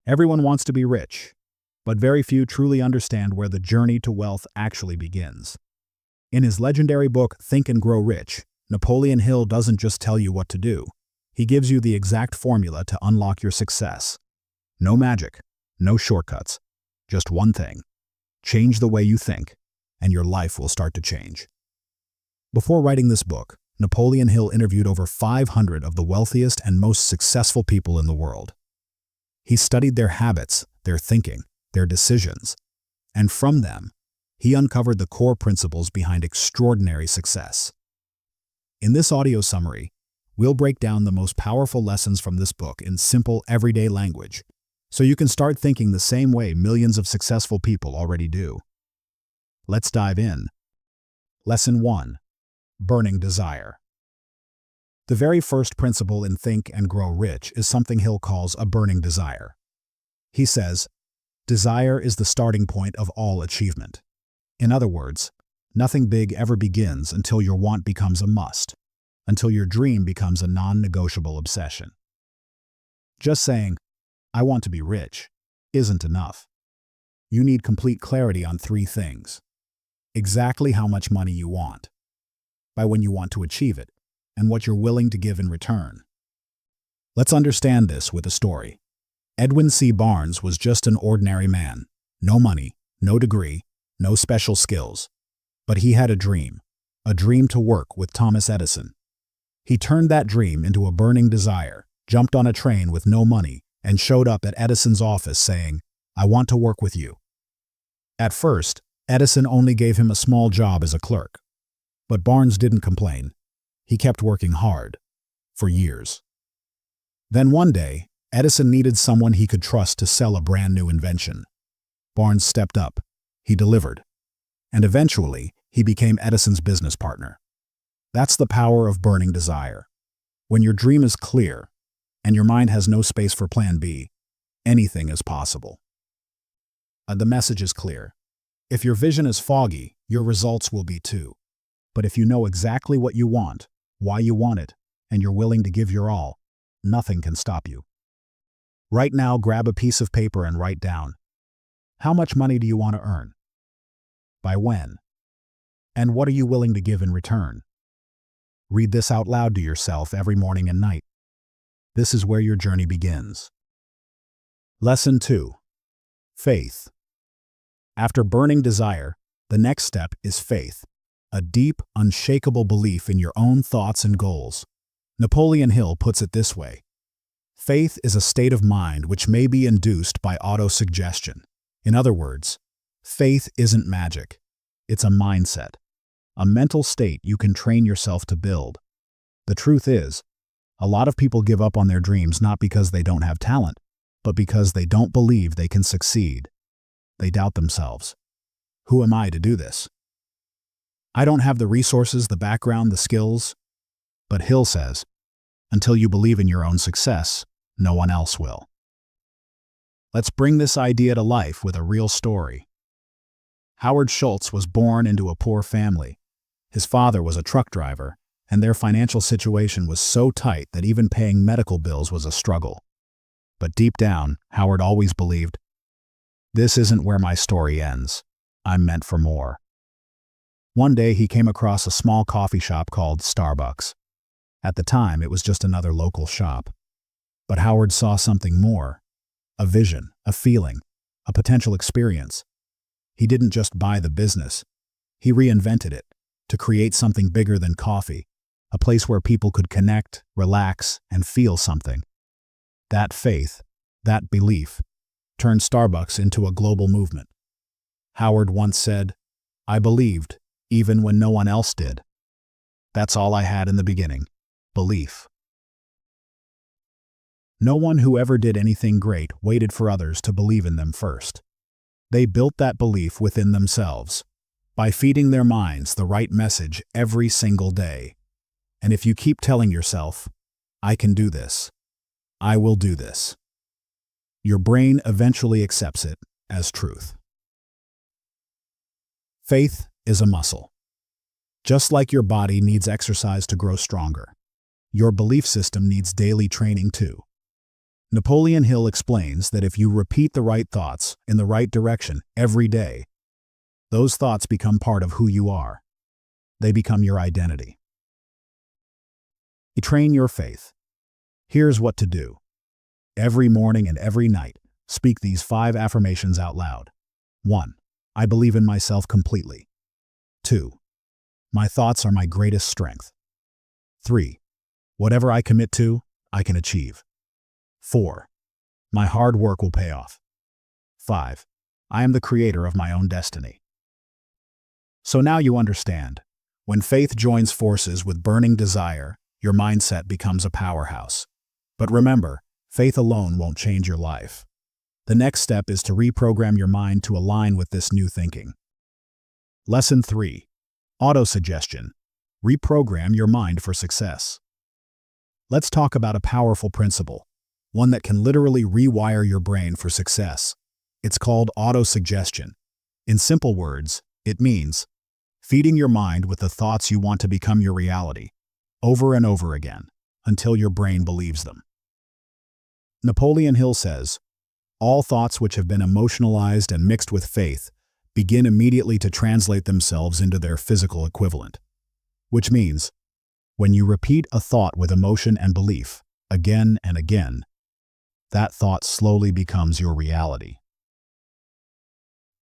Everyone wants to be rich, but very few truly understand where the journey to wealth actually begins. In his legendary book, Think and Grow Rich, Napoleon Hill doesn't just tell you what to do. He gives you the exact formula to unlock your success. No magic, no shortcuts, just one thing. Change the way you think, and your life will start to change. Before writing this book, Napoleon Hill interviewed over 500 of the wealthiest and most successful people in the world. He studied their habits, their thinking, their decisions, and from them, he uncovered the core principles behind extraordinary success. In this audio summary, we'll break down the most powerful lessons from this book in simple, everyday language, so you can start thinking the same way millions of successful people already do. Let's dive in. Lesson 1. Burning desire. The very first principle in Think and Grow Rich is something Hill calls a burning desire. He says, desire is the starting point of all achievement. In other words, nothing big ever begins until your want becomes a must, until your dream becomes a non-negotiable obsession. Just saying, I want to be rich, isn't enough. You need complete clarity on 3 things. Exactly how much money you want, by when you want to achieve it, and what you're willing to give in return. Let's understand this with a story. Edwin C. Barnes was just an ordinary man. No money, no degree, no special skills. But he had a dream to work with Thomas Edison. He turned that dream into a burning desire, jumped on a train with no money, and showed up at Edison's office saying, "I want to work with you." At first, Edison only gave him a small job as a clerk. But Barnes didn't complain. He kept working hard, for years. Then one day, Edison needed someone he could trust to sell a brand new invention. Barnes stepped up. He delivered. And eventually, he became Edison's business partner. That's the power of burning desire. When your dream is clear, and your mind has no space for plan B, anything is possible. The message is clear. If your vision is foggy, your results will be too. But if you know exactly what you want, why you want it, and you're willing to give your all, nothing can stop you. Right now, grab a piece of paper and write down, how much money do you want to earn? By when? And what are you willing to give in return? Read this out loud to yourself every morning and night. This is where your journey begins. Lesson 2. Faith. After burning desire, the next step is faith. A deep, unshakable belief in your own thoughts and goals. Napoleon Hill puts it this way. Faith is a state of mind which may be induced by autosuggestion. In other words, faith isn't magic. It's a mindset, a mental state you can train yourself to build. The truth is, a lot of people give up on their dreams not because they don't have talent, but because they don't believe they can succeed. They doubt themselves. Who am I to do this? I don't have the resources, the background, the skills. But Hill says, until you believe in your own success, no one else will. Let's bring this idea to life with a real story. Howard Schultz was born into a poor family. His father was a truck driver, and their financial situation was so tight that even paying medical bills was a struggle. But deep down, Howard always believed, this isn't where my story ends. I'm meant for more. One day he came across a small coffee shop called Starbucks. At the time, it was just another local shop. But Howard saw something more. A vision, a feeling, a potential experience. He didn't just buy the business. He reinvented it to create something bigger than coffee, a place where people could connect, relax, and feel something. That faith, that belief, turned Starbucks into a global movement. Howard once said, "I believed, even when no one else did." That's all I had in the beginning. Belief. No one who ever did anything great waited for others to believe in them first. They built that belief within themselves, by feeding their minds the right message every single day. And if you keep telling yourself, I can do this, I will do this, your brain eventually accepts it as truth. Faith is a muscle. Just like your body needs exercise to grow stronger, your belief system needs daily training too. Napoleon Hill explains that if you repeat the right thoughts in the right direction every day, those thoughts become part of who you are. They become your identity. Train your faith. Here's what to do. Every morning and every night, speak these 5 affirmations out loud. 1. I believe in myself completely. 2. My thoughts are my greatest strength. 3. Whatever I commit to, I can achieve. 4. My hard work will pay off. 5. I am the creator of my own destiny. So now you understand. When faith joins forces with burning desire, your mindset becomes a powerhouse. But remember, faith alone won't change your life. The next step is to reprogram your mind to align with this new thinking. Lesson 3. Autosuggestion. Reprogram your mind for success. Let's talk about a powerful principle, one that can literally rewire your brain for success. It's called autosuggestion. In simple words, it means feeding your mind with the thoughts you want to become your reality, over and over again, until your brain believes them. Napoleon Hill says, all thoughts which have been emotionalized and mixed with faith begin immediately to translate themselves into their physical equivalent. Which means, when you repeat a thought with emotion and belief, again and again, that thought slowly becomes your reality.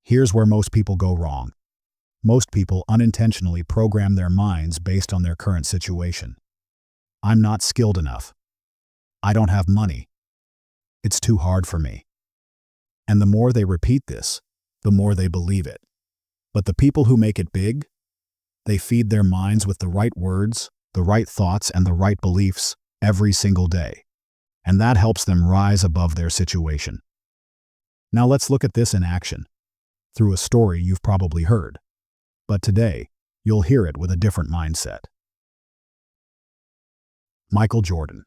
Here's where most people go wrong. Most people unintentionally program their minds based on their current situation. I'm not skilled enough. I don't have money. It's too hard for me. And the more they repeat this, the more they believe it. But the people who make it big, they feed their minds with the right words, the right thoughts, and the right beliefs every single day. And that helps them rise above their situation. Now let's look at this in action, through a story you've probably heard. But today, you'll hear it with a different mindset. Michael Jordan.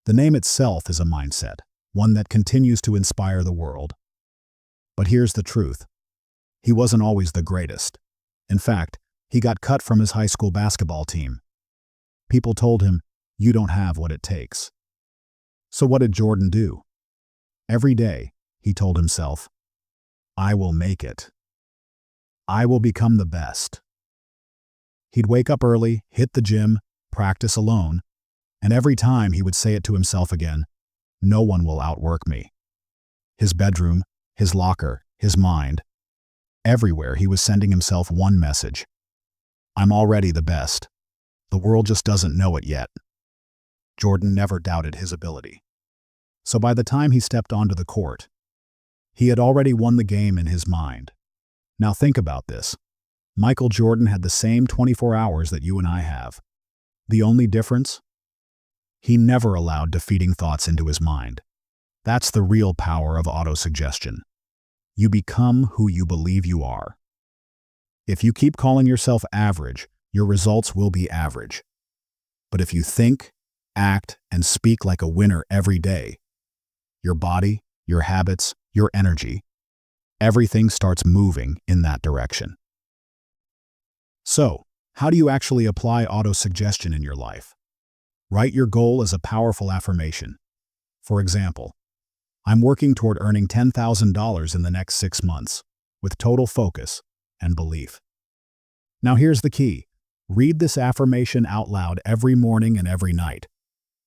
The name itself is a mindset, one that continues to inspire the world. But here's the truth. He wasn't always the greatest. In fact, he got cut from his high school basketball team. People told him, "You don't have what it takes." So what did Jordan do? Every day, he told himself, "I will make it. I will become the best." He'd wake up early, hit the gym, practice alone, and every time he would say it to himself again, "No one will outwork me." His bedroom, his locker, his mind, everywhere he was sending himself one message: I'm already the best. The world just doesn't know it yet. Jordan never doubted his ability. So by the time he stepped onto the court, he had already won the game in his mind. Now think about this. Michael Jordan had the same 24 hours that you and I have. The only difference? He never allowed defeating thoughts into his mind. That's the real power of autosuggestion. You become who you believe you are. If you keep calling yourself average, your results will be average. But if you think, act, and speak like a winner every day, your body, your habits, your energy, everything starts moving in that direction. So, how do you actually apply autosuggestion in your life? Write your goal as a powerful affirmation. For example, I'm working toward earning $10,000 in the next 6 months, with total focus and belief. Now here's the key. Read this affirmation out loud every morning and every night.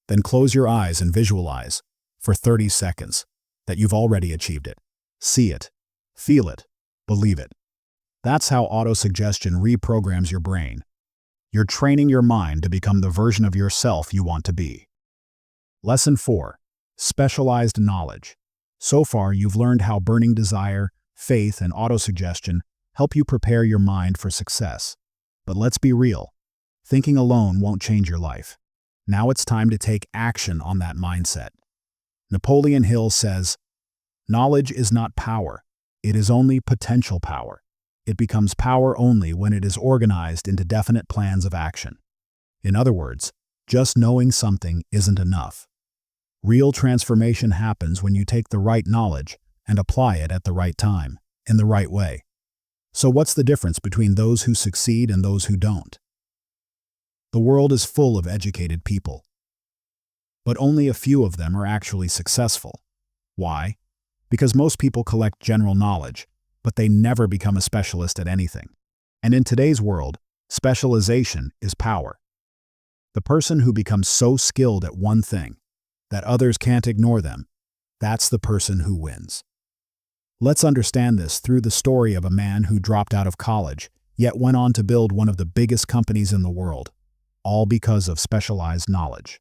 Then close your eyes and visualize, for 30 seconds, that you've already achieved it. See it, feel it, believe it. That's how autosuggestion reprograms your brain. You're training your mind to become the version of yourself you want to be. Lesson 4. Specialized knowledge. So far, you've learned how burning desire, faith, and autosuggestion help you prepare your mind for success. But let's be real. Thinking alone won't change your life. Now it's time to take action on that mindset. Napoleon Hill says, "Knowledge is not power. It is only potential power. It becomes power only when it is organized into definite plans of action." In other words, just knowing something isn't enough. Real transformation happens when you take the right knowledge and apply it at the right time, in the right way. So what's the difference between those who succeed and those who don't? The world is full of educated people. But only a few of them are actually successful. Why? Because most people collect general knowledge, but they never become a specialist at anything. And in today's world, specialization is power. The person who becomes so skilled at one thing that others can't ignore them, that's the person who wins. Let's understand this through the story of a man who dropped out of college, yet went on to build one of the biggest companies in the world, all because of specialized knowledge.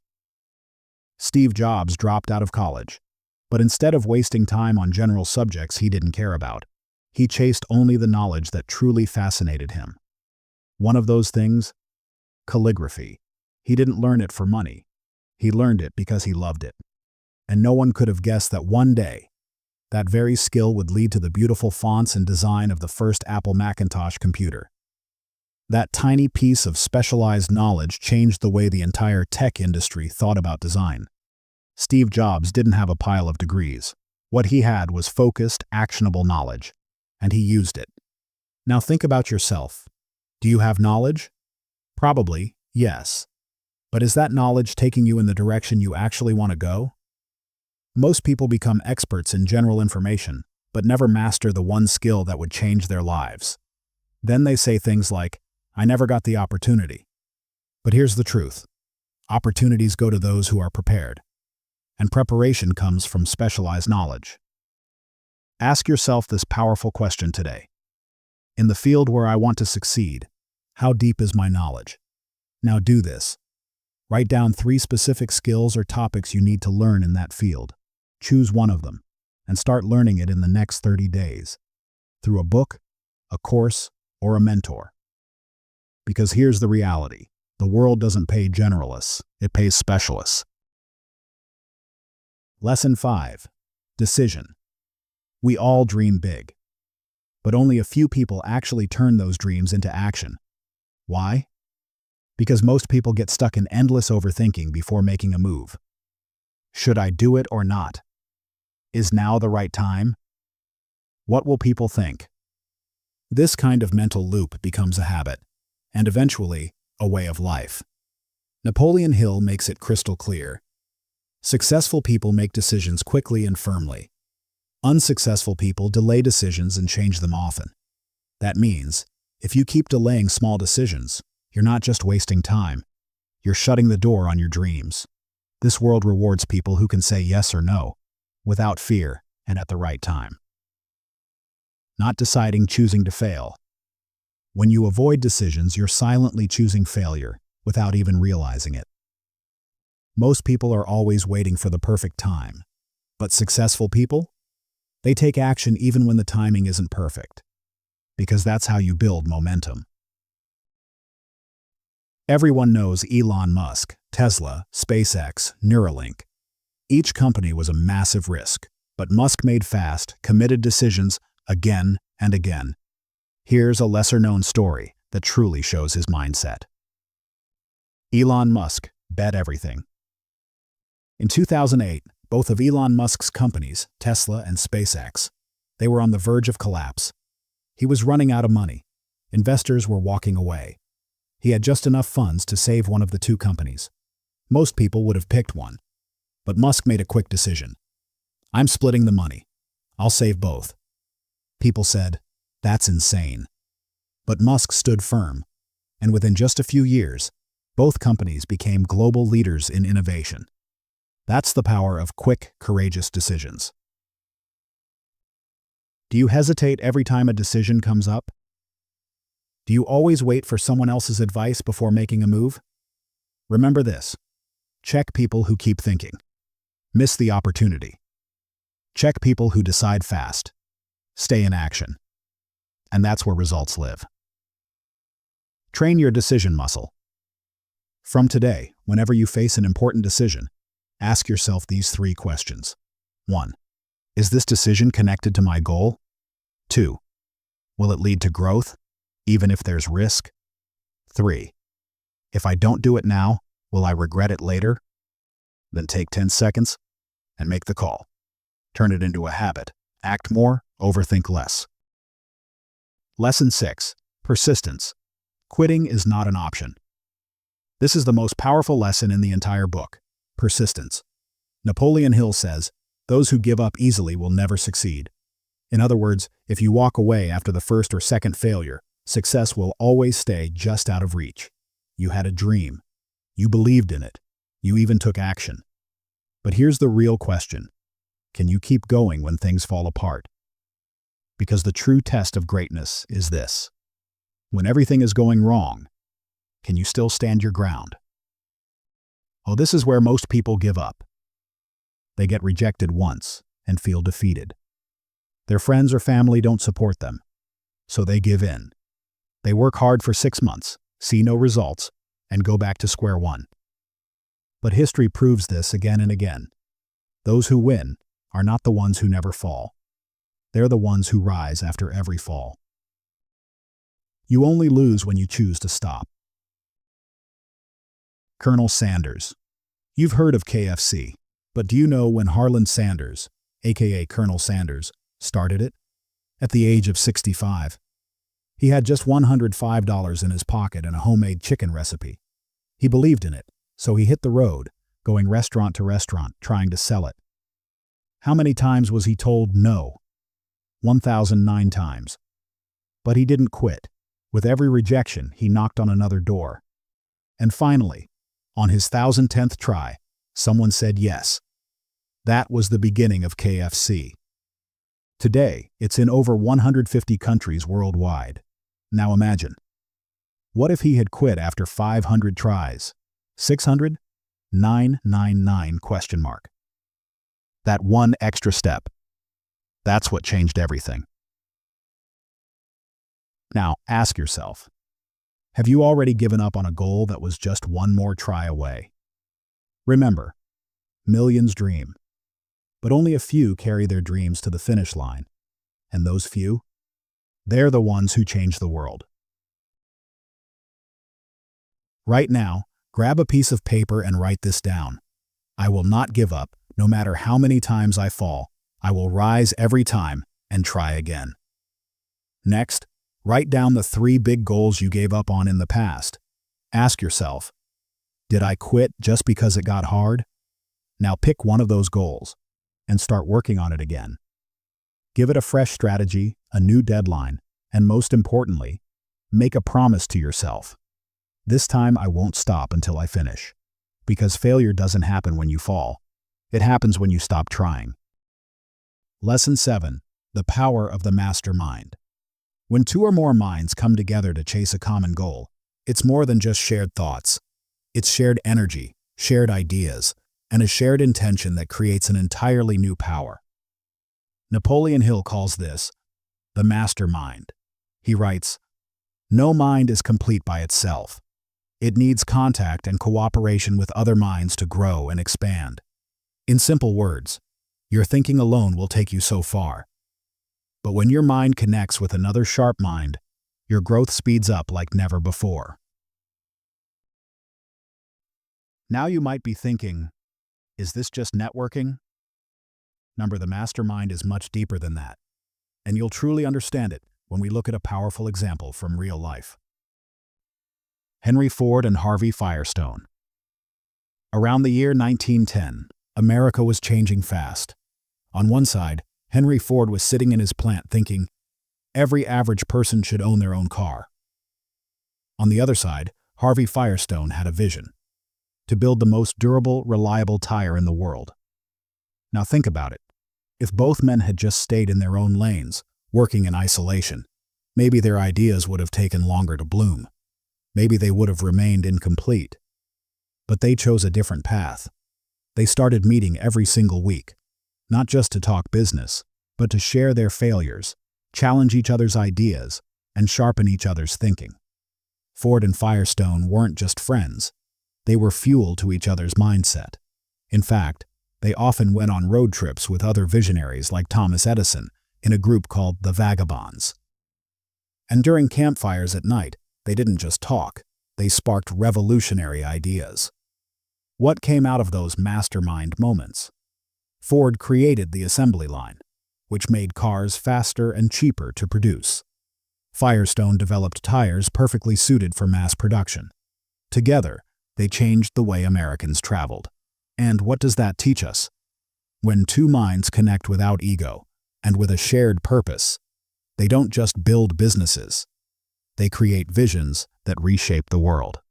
Steve Jobs dropped out of college, but instead of wasting time on general subjects he didn't care about, he chased only the knowledge that truly fascinated him. One of those things? Calligraphy. He didn't learn it for money. He learned it because he loved it. And no one could have guessed that one day, that very skill would lead to the beautiful fonts and design of the first Apple Macintosh computer. That tiny piece of specialized knowledge changed the way the entire tech industry thought about design. Steve Jobs didn't have a pile of degrees. What he had was focused, actionable knowledge, and he used it. Now think about yourself. Do you have knowledge? Probably, yes. But is that knowledge taking you in the direction you actually want to go? Most people become experts in general information, but never master the one skill that would change their lives. Then they say things like, "I never got the opportunity." But here's the truth. Opportunities go to those who are prepared. And preparation comes from specialized knowledge. Ask yourself this powerful question today. In the field where I want to succeed, how deep is my knowledge? Now do this. Write down 3 specific skills or topics you need to learn in that field. Choose one of them, and start learning it in the next 30 days, through a book, a course, or a mentor. Because here's the reality. The world doesn't pay generalists, it pays specialists. Lesson 5. Decision. We all dream big, but only a few people actually turn those dreams into action. Why? Because most people get stuck in endless overthinking before making a move. Should I do it or not? Is now the right time? What will people think? This kind of mental loop becomes a habit, and eventually, a way of life. Napoleon Hill makes it crystal clear. Successful people make decisions quickly and firmly. Unsuccessful people delay decisions and change them often. That means, if you keep delaying small decisions, you're not just wasting time, you're shutting the door on your dreams. This world rewards people who can say yes or no, without fear and at the right time. Not deciding, choosing to fail. When you avoid decisions, you're silently choosing failure without even realizing it. Most people are always waiting for the perfect time, but successful people? They take action even when the timing isn't perfect, because that's how you build momentum. Everyone knows Elon Musk, Tesla, SpaceX, Neuralink. Each company was a massive risk, but Musk made fast, committed decisions again and again. Here's a lesser-known story that truly shows his mindset. Elon Musk bet everything. In 2008, both of Elon Musk's companies, Tesla and SpaceX, they were on the verge of collapse. He was running out of money. Investors were walking away. He had just enough funds to save one of the 2 companies. Most people would have picked one. But Musk made a quick decision. I'm splitting the money. I'll save both. People said, that's insane. But Musk stood firm, and within just a few years, both companies became global leaders in innovation. That's the power of quick, courageous decisions. Do you hesitate every time a decision comes up? Do you always wait for someone else's advice before making a move? Remember this. Check people who keep thinking. Miss the opportunity. Check people who decide fast. Stay in action. And that's where results live. Train your decision muscle. From today, whenever you face an important decision, ask yourself these 3 questions. 1. Is this decision connected to my goal? 2. Will it lead to growth, even if there's risk? 3. If I don't do it now, will I regret it later? Then take 10 seconds and make the call. Turn it into a habit. Act more, overthink less. Lesson 6. Persistence. Quitting is not an option. This is the most powerful lesson in the entire book. Persistence. Napoleon Hill says, "Those who give up easily will never succeed." In other words, if you walk away after the first or second failure, success will always stay just out of reach. You had a dream. You believed in it. You even took action. But here's the real question. Can you keep going when things fall apart? Because the true test of greatness is this. When everything is going wrong, can you still stand your ground? Oh, this is where most people give up. They get rejected once and feel defeated. Their friends or family don't support them, so they give in. They work hard for 6 months, see no results, and go back to square one. But history proves this again and again. Those who win are not the ones who never fall. They're the ones who rise after every fall. You only lose when you choose to stop. Colonel Sanders. You've heard of KFC, but do you know when Harlan Sanders, aka Colonel Sanders, started it? At the age of 65. He had just $105 in his pocket and a homemade chicken recipe. He believed in it, so he hit the road, going restaurant to restaurant, trying to sell it. How many times was he told no? 1,009 times. But he didn't quit. With every rejection, he knocked on another door. And finally, on his 1,010th try, someone said yes. That was the beginning of KFC. Today, it's in over 150 countries worldwide. Now imagine. What if he had quit after 500 tries? 600? 999 question mark. That one extra step. That's what changed everything. Now, ask yourself, have you already given up on a goal that was just one more try away? Remember, millions dream, but only a few carry their dreams to the finish line. And those few? They're the ones who change the world. Right now, grab a piece of paper and write this down. I will not give up, no matter how many times I fall. I will rise every time and try again. Next, write down the 3 big goals you gave up on in the past. Ask yourself, did I quit just because it got hard? Now pick one of those goals and start working on it again. Give it a fresh strategy, a new deadline, and most importantly, make a promise to yourself. This time I won't stop until I finish. Because failure doesn't happen when you fall. It happens when you stop trying. Lesson 7. The power of the mastermind. When 2 or more minds come together to chase a common goal, it's more than just shared thoughts. It's shared energy, shared ideas, and a shared intention that creates an entirely new power. Napoleon Hill calls this the mastermind. He writes, "No mind is complete by itself. It needs contact and cooperation with other minds to grow and expand." In simple words, your thinking alone will take you so far. But when your mind connects with another sharp mind, your growth speeds up like never before. Now you might be thinking, is this just networking? Remember, the mastermind is much deeper than that, and you'll truly understand it when we look at a powerful example from real life. Henry Ford and Harvey Firestone. Around the year 1910, America was changing fast. On one side, Henry Ford was sitting in his plant thinking, every average person should own their own car. On the other side, Harvey Firestone had a vision: to build the most durable, reliable tire in the world. Now think about it. If both men had just stayed in their own lanes, working in isolation, maybe their ideas would have taken longer to bloom. Maybe they would have remained incomplete. But they chose a different path. They started meeting every single week, not just to talk business, but to share their failures, challenge each other's ideas, and sharpen each other's thinking. Ford and Firestone weren't just friends. They were fuel to each other's mindset. In fact, they often went on road trips with other visionaries like Thomas Edison in a group called the Vagabonds. And during campfires at night, they didn't just talk, they sparked revolutionary ideas. What came out of those mastermind moments? Ford created the assembly line, which made cars faster and cheaper to produce. Firestone developed tires perfectly suited for mass production. Together, they changed the way Americans traveled. And what does that teach us? When two minds connect without ego and with a shared purpose, they don't just build businesses. They create visions that reshape the world.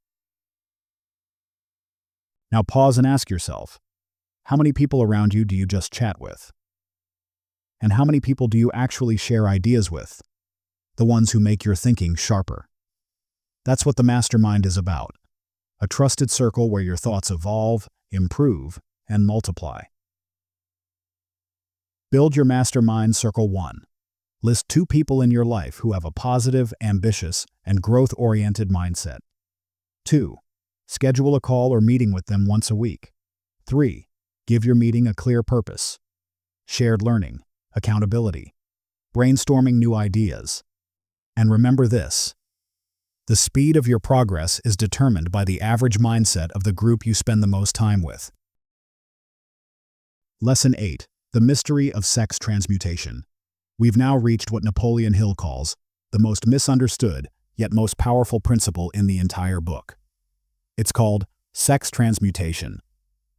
Now pause and ask yourself, how many people around you do you just chat with? And how many people do you actually share ideas with? The ones who make your thinking sharper. That's what the mastermind is about. A trusted circle where your thoughts evolve, improve, and multiply. Build your mastermind circle 1. List 2 people in your life who have a positive, ambitious, and growth-oriented mindset. 2. Schedule a call or meeting with them once a week. 3. Give your meeting a clear purpose. Shared learning, accountability, brainstorming new ideas. And remember this: the speed of your progress is determined by the average mindset of the group you spend the most time with. Lesson 8. The mystery of sex transmutation. We've now reached what Napoleon Hill calls the most misunderstood, yet most powerful principle in the entire book. It's called sex transmutation.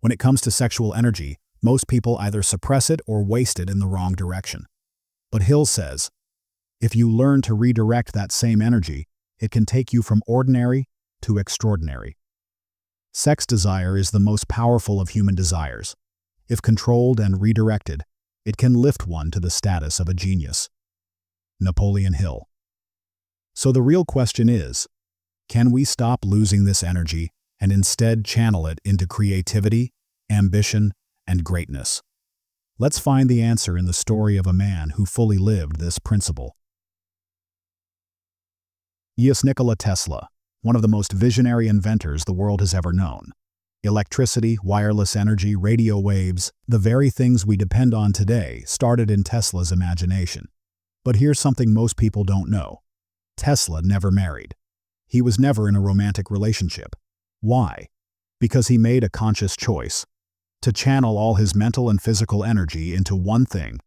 When it comes to sexual energy, most people either suppress it or waste it in the wrong direction. But Hill says, if you learn to redirect that same energy, it can take you from ordinary to extraordinary. Sex desire is the most powerful of human desires. If controlled and redirected, it can lift one to the status of a genius. Napoleon Hill. So the real question is, can we stop losing this energy and instead channel it into creativity, ambition, and greatness? Let's find the answer in the story of a man who fully lived this principle. Nikola Tesla, one of the most visionary inventors the world has ever known. Electricity, wireless energy, radio waves, the very things we depend on today started in Tesla's imagination. But here's something most people don't know. Tesla never married. He was never in a romantic relationship. Why? Because he made a conscious choice to channel all his mental and physical energy into one thing: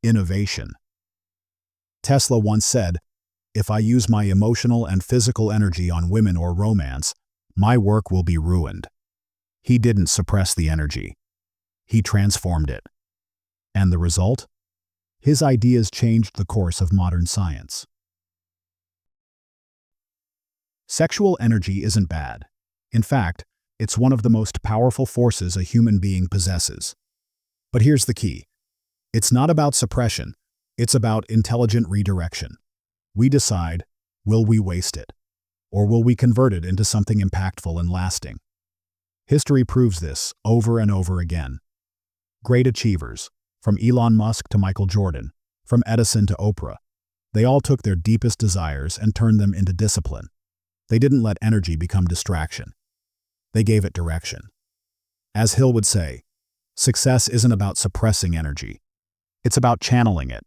innovation. Tesla once said, "If I use my emotional and physical energy on women or romance, my work will be ruined." He didn't suppress the energy. He transformed it. And the result? His ideas changed the course of modern science. Sexual energy isn't bad. In fact, it's one of the most powerful forces a human being possesses. But here's the key. It's not about suppression. It's about intelligent redirection. We decide, will we waste it? Or will we convert it into something impactful and lasting? History proves this over and over again. Great achievers, from Elon Musk to Michael Jordan, from Edison to Oprah, they all took their deepest desires and turned them into discipline. They didn't let energy become distraction. They gave it direction. As Hill would say, success isn't about suppressing energy. It's about channeling it,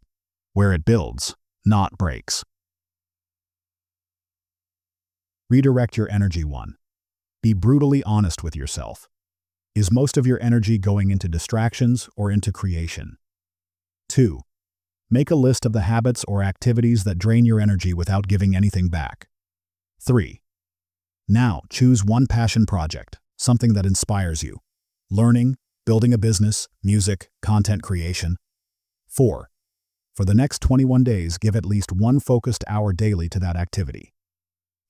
where it builds, not breaks. Redirect your energy. 1. Be brutally honest with yourself. Is most of your energy going into distractions or into creation? 2. Make a list of the habits or activities that drain your energy without giving anything back. 3. Now, choose one passion project, something that inspires you. Learning, building a business, music, content creation. 4. For the next 21 days, give at least one focused hour daily to that activity.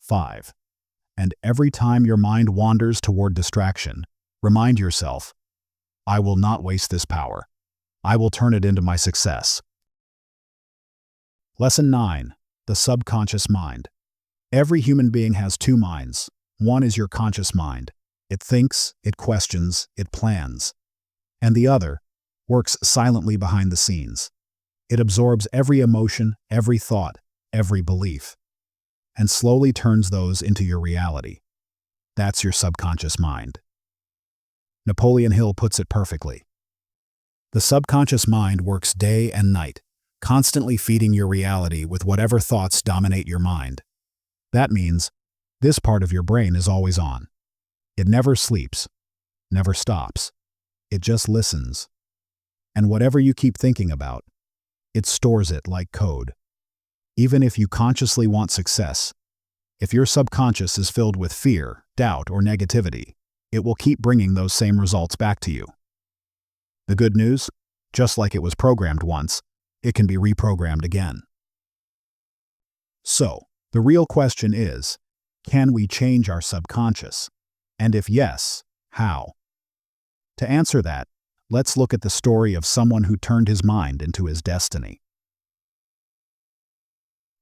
5. And every time your mind wanders toward distraction, remind yourself, I will not waste this power. I will turn it into my success. Lesson 9. The subconscious mind. Every human being has 2 minds. One is your conscious mind. It thinks, it questions, it plans. And the other works silently behind the scenes. It absorbs every emotion, every thought, every belief, and slowly turns those into your reality. That's your subconscious mind. Napoleon Hill puts it perfectly. The subconscious mind works day and night, constantly feeding your reality with whatever thoughts dominate your mind. That means this part of your brain is always on. It never sleeps, never stops. It just listens. And whatever you keep thinking about, it stores it like code. Even if you consciously want success, if your subconscious is filled with fear, doubt, or negativity, it will keep bringing those same results back to you. The good news? Just like it was programmed once, it can be reprogrammed again. So, the real question is, can we change our subconscious? And if yes, how? To answer that, let's look at the story of someone who turned his mind into his destiny.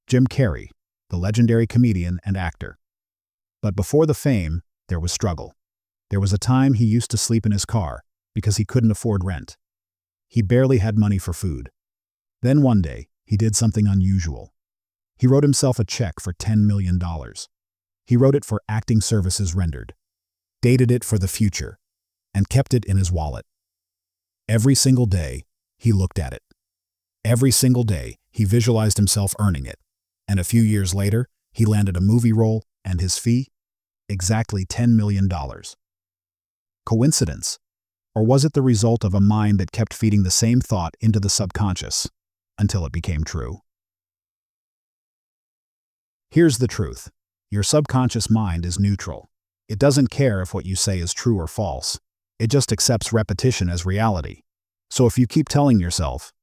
Jim Carrey, the legendary comedian and actor. But before the fame, there was struggle. There was a time he used to sleep in his car because he couldn't afford rent. He barely had money for food. Then one day, he did something unusual. He wrote himself a check for $10 million. He wrote it for acting services rendered, dated it for the future, and kept it in his wallet. Every single day, he looked at it. Every single day, he visualized himself earning it. And a few years later, he landed a movie role and his fee? Exactly $10 million. Coincidence? Or was it the result of a mind that kept feeding the same thought into the subconscious until it became true? Here's the truth. Your subconscious mind is neutral. It doesn't care if what you say is true or false. It just accepts repetition as reality. So if you keep telling yourself,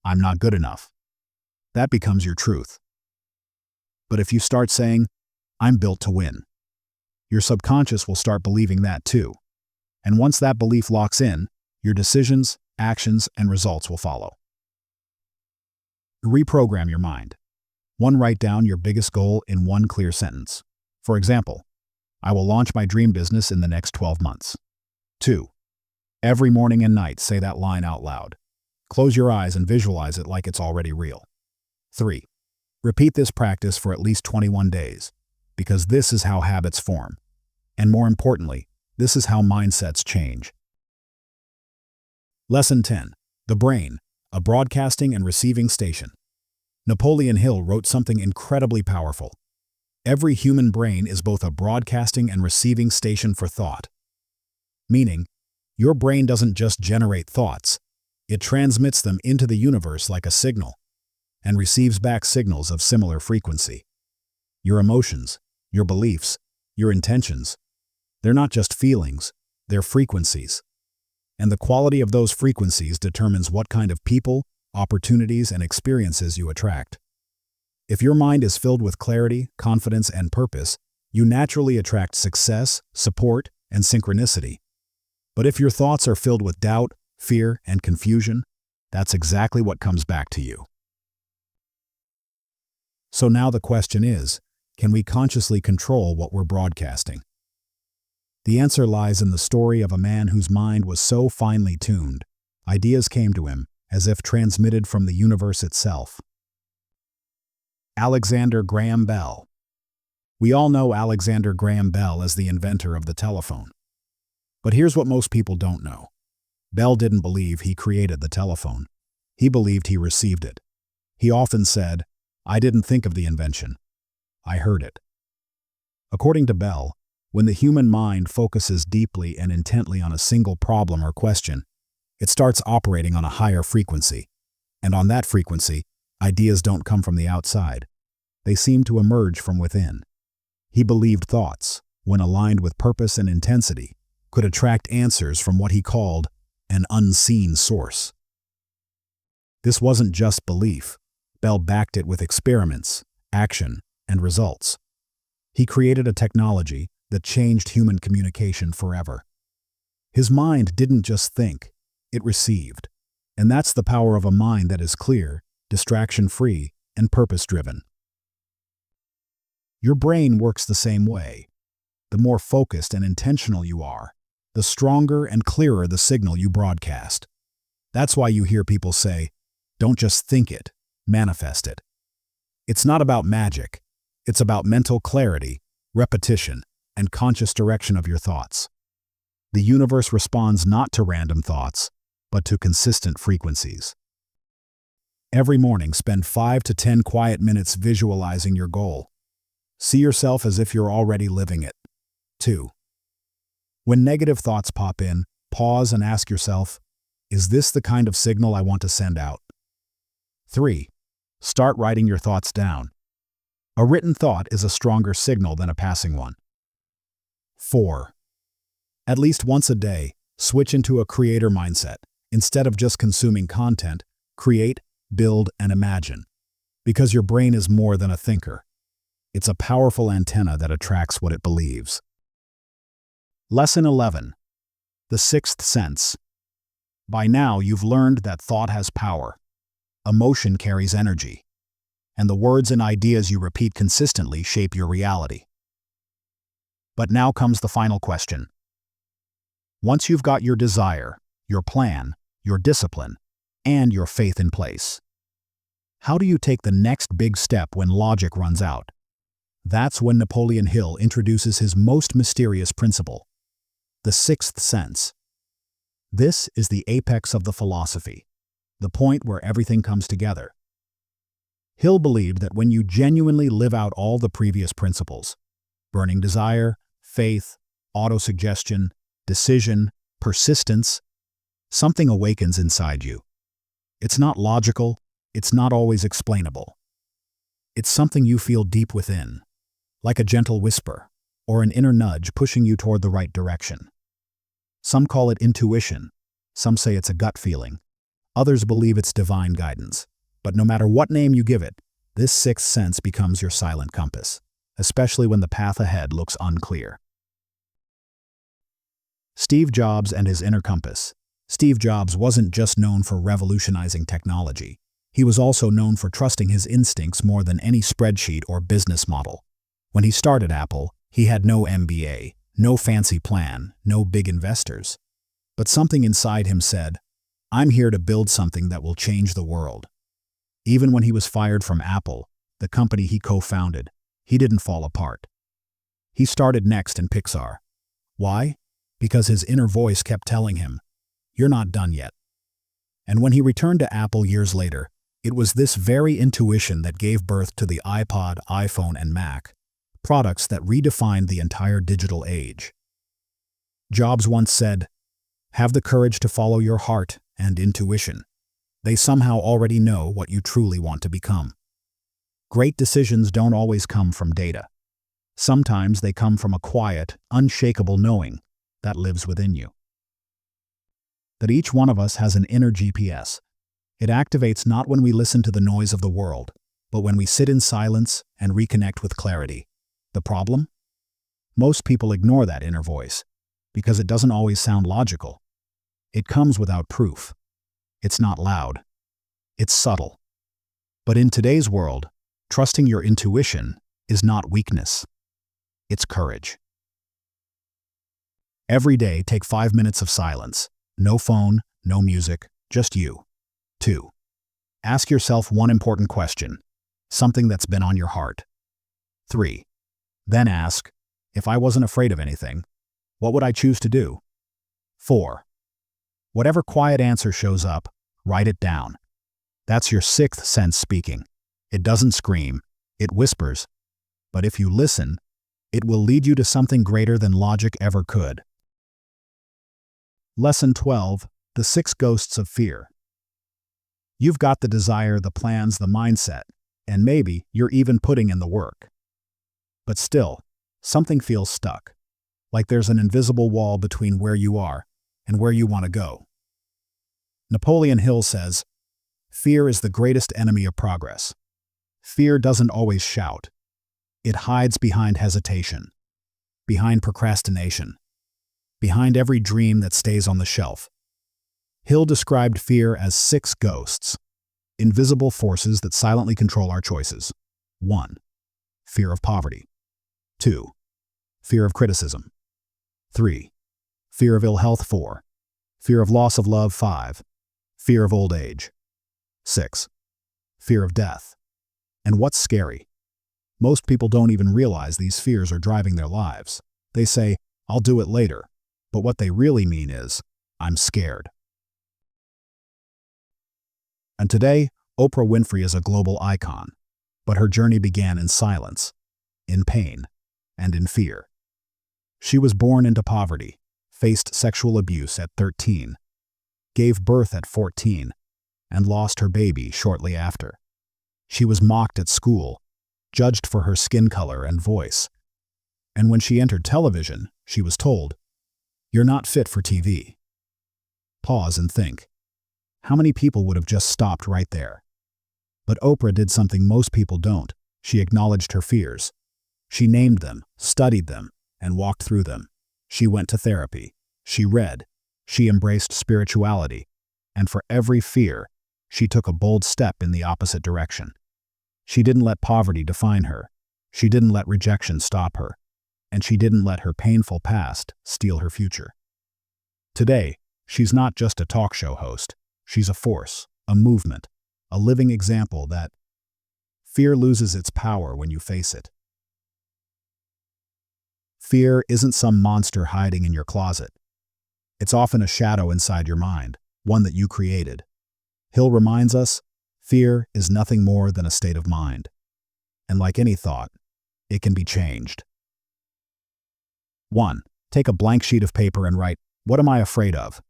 "I'm not good enough," that becomes your truth. But if you start saying, "I'm built to win," your subconscious will start believing that too. And once that belief locks in, your decisions, actions, and results will follow. Reprogram your mind. 1. Write down your biggest goal in one clear sentence. For example, I will launch my dream business in the next 12 months. 2. Every morning and night, say that line out loud. Close your eyes and visualize it like it's already real. 3. Repeat this practice for at least 21 days, because this is how habits form. And more importantly, this is how mindsets change. Lesson 10. The Brain, a Broadcasting and Receiving Station. Napoleon Hill wrote something incredibly powerful. Every human brain is both a broadcasting and receiving station for thought. Meaning, your brain doesn't just generate thoughts, it transmits them into the universe like a signal, and receives back signals of similar frequency. Your emotions, your beliefs, your intentions, they're not just feelings, they're frequencies. And the quality of those frequencies determines what kind of people, opportunities, and experiences you attract. If your mind is filled with clarity, confidence, and purpose, you naturally attract success, support, and synchronicity. But if your thoughts are filled with doubt, fear, and confusion, that's exactly what comes back to you. So now the question is, can we consciously control what we're broadcasting? The answer lies in the story of a man whose mind was so finely tuned, ideas came to him as if transmitted from the universe itself. Alexander Graham Bell. We all know Alexander Graham Bell as the inventor of the telephone. But here's what most people don't know. Bell didn't believe he created the telephone. He believed he received it. He often said, "I didn't think of the invention. I heard it." According to Bell, when the human mind focuses deeply and intently on a single problem or question, it starts operating on a higher frequency. And on that frequency, ideas don't come from the outside. They seem to emerge from within. He believed thoughts, when aligned with purpose and intensity, could attract answers from what he called an unseen source. This wasn't just belief. Bell backed it with experiments, action, and results. He created a technology that changed human communication forever. His mind didn't just think, it received. And that's the power of a mind that is clear, distraction-free, and purpose-driven. Your brain works the same way. The more focused and intentional you are, the stronger and clearer the signal you broadcast. That's why you hear people say, "Don't just think it, manifest it." It's not about magic. It's about mental clarity, repetition, and conscious direction of your thoughts. The universe responds not to random thoughts, but to consistent frequencies. Every morning, spend 5 to 10 quiet minutes visualizing your goal. See yourself as if you're already living it. 2. When negative thoughts pop in, pause and ask yourself, is this the kind of signal I want to send out? 3. Start writing your thoughts down. A written thought is a stronger signal than a passing one. 4. At least once a day, switch into a creator mindset. Instead of just consuming content, create, build, and imagine. Because your brain is more than a thinker. It's a powerful antenna that attracts what it believes. Lesson 11. The Sixth Sense. By now, you've learned that thought has power. Emotion carries energy. And the words and ideas you repeat consistently shape your reality. But now comes the final question. Once you've got your desire, your plan, your discipline, and your faith in place, how do you take the next big step when logic runs out? That's when Napoleon Hill introduces his most mysterious principle, the sixth sense. This is the apex of the philosophy, the point where everything comes together. Hill believed that when you genuinely live out all the previous principles, burning desire, faith, autosuggestion, decision, persistence, something awakens inside you. It's not logical, it's not always explainable. It's something you feel deep within, like a gentle whisper, or an inner nudge pushing you toward the right direction. Some call it intuition, some say it's a gut feeling, others believe it's divine guidance. But no matter what name you give it, this sixth sense becomes your silent compass, especially when the path ahead looks unclear. Steve Jobs and his inner compass. Steve Jobs wasn't just known for revolutionizing technology. He was also known for trusting his instincts more than any spreadsheet or business model. When he started Apple, he had no MBA, no fancy plan, no big investors. But something inside him said, "I'm here to build something that will change the world." Even when he was fired from Apple, the company he co-founded, he didn't fall apart. He started next in Pixar. Why? Because his inner voice kept telling him, "You're not done yet." And when he returned to Apple years later, it was this very intuition that gave birth to the iPod, iPhone, and Mac, products that redefined the entire digital age. Jobs once said, "Have the courage to follow your heart and intuition. They somehow already know what you truly want to become." Great decisions don't always come from data. Sometimes they come from a quiet, unshakable knowing that lives within you. That each one of us has an inner GPS. It activates not when we listen to the noise of the world, but when we sit in silence and reconnect with clarity. The problem? Most people ignore that inner voice because it doesn't always sound logical. It comes without proof. It's not loud. It's subtle. But in today's world, trusting your intuition is not weakness. It's courage. Every day, take 5 minutes of silence. No phone, no music, just you. 2. Ask yourself one important question, something that's been on your heart. 3. Then ask, if I wasn't afraid of anything, what would I choose to do? 4. Whatever quiet answer shows up, write it down. That's your sixth sense speaking. It doesn't scream, it whispers. But if you listen, it will lead you to something greater than logic ever could. Lesson 12. The 6 Ghosts of Fear. You've got the desire, the plans, the mindset, and maybe you're even putting in the work. But still, something feels stuck, like there's an invisible wall between where you are and where you want to go. Napoleon Hill says, "Fear is the greatest enemy of progress." Fear doesn't always shout. It hides behind hesitation, behind procrastination, behind every dream that stays on the shelf. Hill described fear as 6 ghosts, invisible forces that silently control our choices. 1. Fear of poverty. 2. Fear of criticism. 3. Fear of ill health. 4. Fear of loss of love. 5. Fear of old age. 6. Fear of death. And what's scary? Most people don't even realize these fears are driving their lives. They say, "I'll do it later," but what they really mean is, "I'm scared." And today, Oprah Winfrey is a global icon, but her journey began in silence, in pain, and in fear. She was born into poverty, faced sexual abuse at 13, gave birth at 14, and lost her baby shortly after. She was mocked at school, judged for her skin color and voice. And when she entered television, she was told, You're not fit for TV. Pause and think. How many people would have just stopped right there? But Oprah did something most people don't. She acknowledged her fears. She named them, studied them, and walked through them. She went to therapy. She read. She embraced spirituality. And for every fear, she took a bold step in the opposite direction. She didn't let poverty define her. She didn't let rejection stop her. And she didn't let her painful past steal her future. Today, she's not just a talk show host. She's a force, a movement, a living example that fear loses its power when you face it. Fear isn't some monster hiding in your closet. It's often a shadow inside your mind, one that you created. Hill reminds us, fear is nothing more than a state of mind. And like any thought, it can be changed. 1. Take a blank sheet of paper and write, "What am I afraid of?"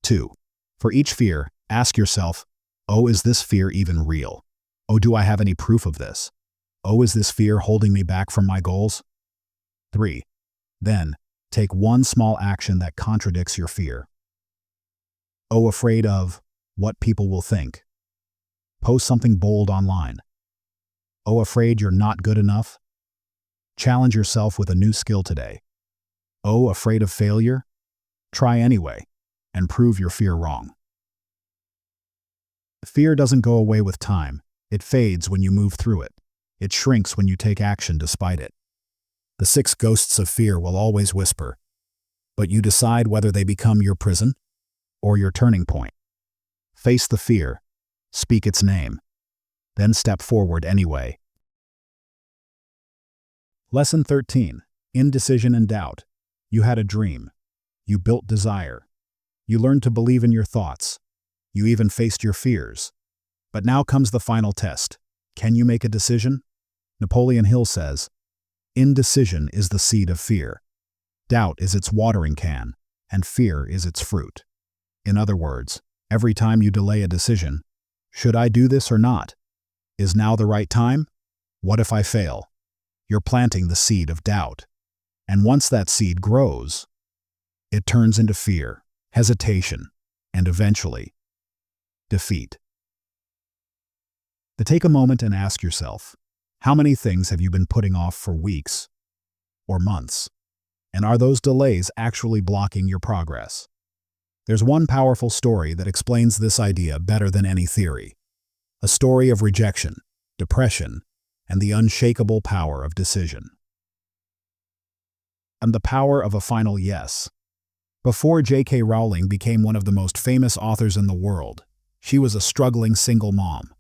2. For each fear, ask yourself, "Oh, is this fear even real? Oh, do I have any proof of this? Oh, is this fear holding me back from my goals?" 3. Then, take one small action that contradicts your fear. Oh, afraid of what people will think. Post something bold online. Oh, afraid you're not good enough. Challenge yourself with a new skill today. Oh, afraid of failure? Try anyway, and prove your fear wrong. Fear doesn't go away with time. It fades when you move through it. It shrinks when you take action despite it. The 6 ghosts of fear will always whisper, but you decide whether they become your prison or your turning point. Face the fear, speak its name, then step forward anyway. Lesson 13. Indecision and doubt. You had a dream. You built desire. You learned to believe in your thoughts. You even faced your fears. But now comes the final test. Can you make a decision? Napoleon Hill says, "Indecision is the seed of fear. Doubt is its watering can, and fear is its fruit." In other words, every time you delay a decision, should I do this or not? Is now the right time? What if I fail? You're planting the seed of doubt. And once that seed grows, it turns into fear, hesitation, and eventually, defeat. To take a moment and ask yourself, how many things have you been putting off for weeks or months? And are those delays actually blocking your progress? There's one powerful story that explains this idea better than any theory. A story of rejection, depression, and the unshakable power of decision. And the power of a final yes. Before J.K. Rowling became one of the most famous authors in the world, she was a struggling single mom,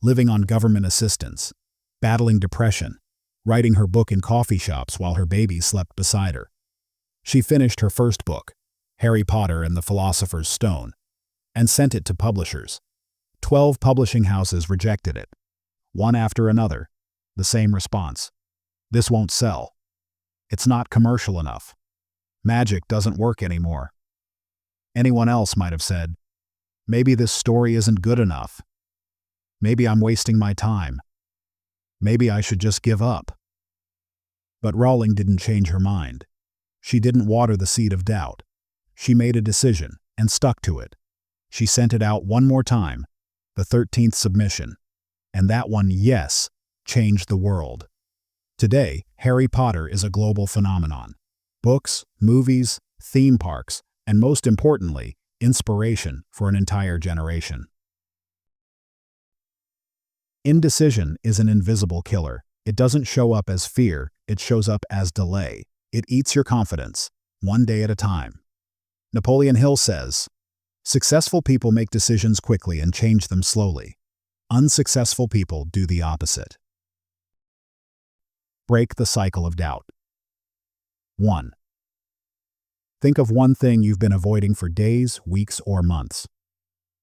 living on government assistance, battling depression, writing her book in coffee shops while her baby slept beside her. She finished her first book, Harry Potter and the Philosopher's Stone, and sent it to publishers. 12 publishing houses rejected it. One after another, the same response. This won't sell. It's not commercial enough. Magic doesn't work anymore. Anyone else might have said, maybe this story isn't good enough. Maybe I'm wasting my time. Maybe I should just give up. But Rowling didn't change her mind. She didn't water the seed of doubt. She made a decision and stuck to it. She sent it out one more time, the 13th submission. And that one yes changed the world. Today, Harry Potter is a global phenomenon. Books, movies, theme parks, and most importantly, inspiration for an entire generation. Indecision is an invisible killer. It doesn't show up as fear, it shows up as delay. It eats your confidence, one day at a time. Napoleon Hill says, "Successful people make decisions quickly and change them slowly. Unsuccessful people do the opposite." Break the cycle of doubt. 1. Think of one thing you've been avoiding for days, weeks, or months.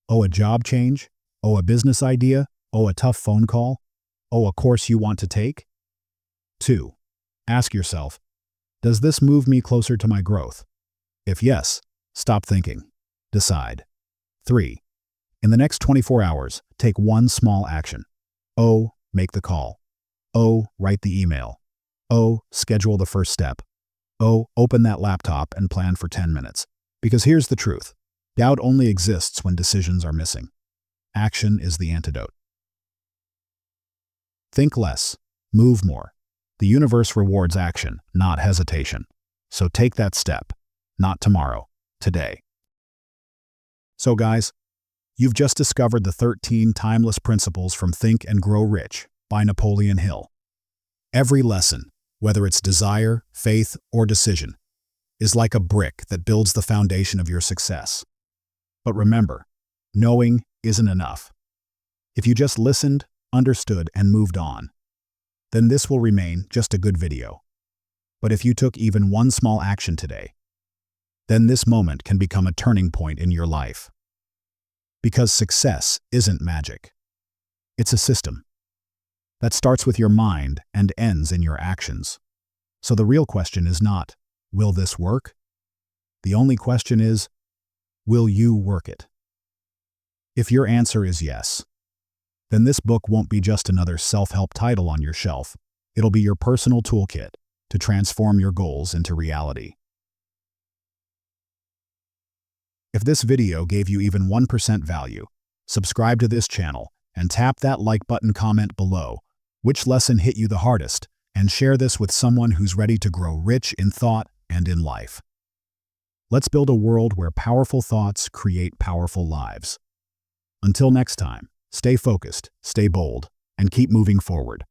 Oh, a job change? Oh, a business idea? Oh, a tough phone call? Oh, a course you want to take? 2. Ask yourself, does this move me closer to my growth? If yes, stop thinking. Decide. 3. In the next 24 hours, take one small action. Oh, make the call. Oh, write the email. Oh, schedule the first step. Oh, open that laptop and plan for 10 minutes. Because here's the truth. Doubt only exists when decisions are missing. Action is the antidote. Think less. Move more. The universe rewards action, not hesitation. So take that step. Not tomorrow. Today. So guys, you've just discovered the 13 timeless principles from Think and Grow Rich by Napoleon Hill. Every lesson, whether it's desire, faith, or decision, is like a brick that builds the foundation of your success. But remember, knowing isn't enough. If you just listened, understood, and moved on, then this will remain just a good video. But if you took even one small action today, then this moment can become a turning point in your life. Because success isn't magic. It's a system that starts with your mind and ends in your actions. So the real question is not, will this work? The only question is, will you work it? If your answer is yes, then this book won't be just another self-help title on your shelf. It'll be your personal toolkit to transform your goals into reality. If this video gave you even 1% value, subscribe to this channel and tap that like button. Comment below which lesson hit you the hardest, and share this with someone who's ready to grow rich in thought and in life. Let's build a world where powerful thoughts create powerful lives. Until next time, stay focused, stay bold, and keep moving forward.